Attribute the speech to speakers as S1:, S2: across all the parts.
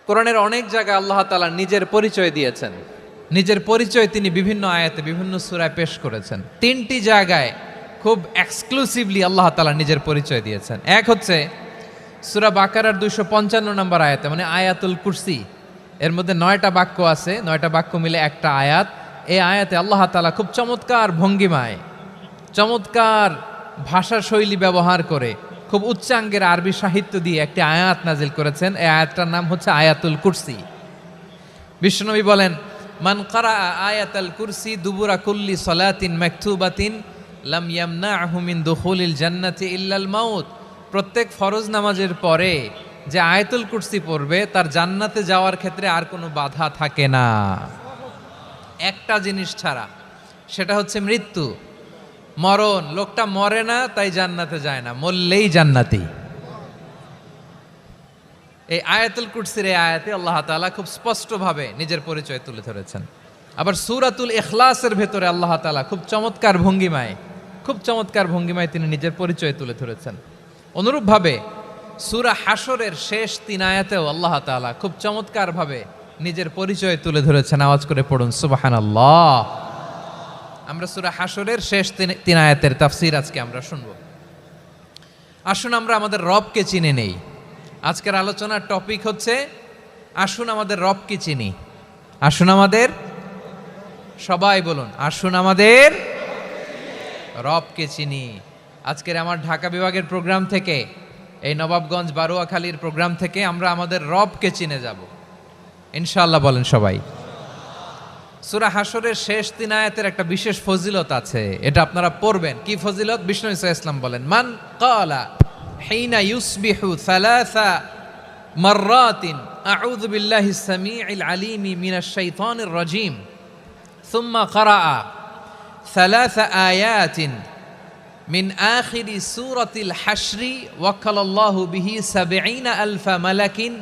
S1: কোরআনের অনেক জায়গায় আল্লাহ তাআলা নিজের পরিচয় দিয়েছেন। নিজের পরিচয় তিনি বিভিন্ন আয়াতে বিভিন্ন সূরায় পেশ করেছেন। তিনটি জায়গায় খুব এক্সক্লুসিভলি আল্লাহ তাআলা নিজের পরিচয় দিয়েছেন। এক হচ্ছে সূরা বাকারার 255 নম্বর আয়াতে, মানে আয়াতুল কুরসি। এর মধ্যে 9টা বাক্য আছে, 9টা বাক্য মিলে একটা আয়াত। এই আয়াতে আল্লাহ তাআলা খুব চমৎকার ভঙ্গিমায়, চমৎকার ভাষা শৈলী ব্যবহার করে, খুব উচ্চাঙ্গের আরবি সাহিত্য দিয়ে একটি আয়াত নাজিল করেছেন। এই আয়াতটার নাম হচ্ছে আয়াতুল কুরসি। বিশ্বনবী বলেন, মান কারা আয়াতুল কুরসি দুবুরা কুল্লি সালাতিন মাকতুবাতিন লাম ইয়ামনাহু মিন দুখুলিল জান্নাতি ইল্লাল মাউত। প্রত্যেক ফরজ নামাজের পরে যে আয়াতুল কুরসি পড়বে তার জান্নাতে যাওয়ার ক্ষেত্রে আর কোনো বাধা থাকে না, একটা জিনিস ছাড়া, সেটা হচ্ছে মৃত্যু, মরণ। লোকটা মরে না তাই জান্নাতে যায় না, মরলেই জান্নাতি। এই আয়াতুল কুরসির এই আয়াতে আল্লাহ তাআলা খুব স্পষ্টভাবে নিজের পরিচয় তুলে ধরেছেন। আবার সূরাতুল ইখলাসের ভেতরে আল্লাহ তাআলা খুব চমৎকার ভঙ্গিমায় তিনি নিজের পরিচয় তুলে ধরেছেন। অনুরূপভাবে সূরা হাশরের শেষ 3 আয়াতেও আল্লাহ তাআলা খুব চমৎকারভাবে নিজের পরিচয় তুলে ধরেছেন। আওয়াজ করে পড়ুন সুবহানাল্লাহ। আমরা সূরা হাশরের শেষ 3 আয়াতের তাফসীর আজকে আমরা শুনব। আসুন আমরা আমাদের রবকে চিনে নেই। আজকের আলোচনার টপিক হচ্ছে আসুন আমাদের রবকে চিনি। আসুন আমাদের, সবাই বলুন, আসুন আমাদের রবকে চিনি। আজকের আমার ঢাকা বিভাগের প্রোগ্রাম থেকে, এই নবাবগঞ্জ বারুয়াখালীর প্রোগ্রাম থেকে আমরা আমাদের রবকে চিনে যাব ইনশাআল্লাহ। বলেন সবাই। সূরা হাশরের শেষ 3 আয়াতের একটা বিশেষ ফজিলত আছে, এটা আপনারা পড়বেন। কি ফজিলত? বিষ্ণু ঈসা ইসলাম বলেন, মান ক্বালা হিনা ইউসবিহু সালাসা মাররাতিন আউযু বিল্লাহিস সামিউল আলিম মিনাশ শাইতানির রাজীম সুম্মা ক্বারাআ সালাসা আয়াতিন মিন আখিরি সূরাতিল হাশরি ওয়াক্কালাল্লাহু বিহি ৭০,০০০ মালাকিন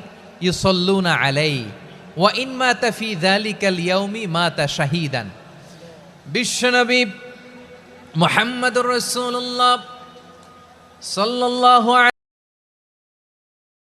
S1: ইউসাল্লুনা আলাইহি ওয়া ইন মাতা ফি যালিকাল ইয়াউমি মাতা শাহীদান। বিশ্বনবী মুহাম্মদুর রাসূলুল্লাহ সাল্লাল্লাহু